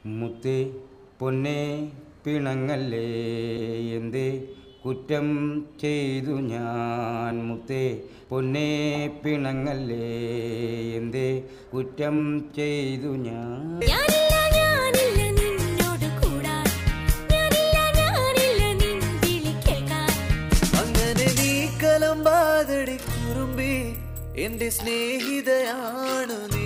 മുത്തേ പൊന്നേ പിണങ്ങല്ലേ എന്തേ കുറ്റം ചെയ്തു ഞാൻ. മുത്തേ പൊന്നേ പിണങ്ങല്ലേ എന്തേ കുറ്റം ചെയ്തു ഞാൻ. അങ്ങനെ നീ കലമ്പാതടി കുറുമ്പി എന്റെ സ്നേഹിതയാണു നീ.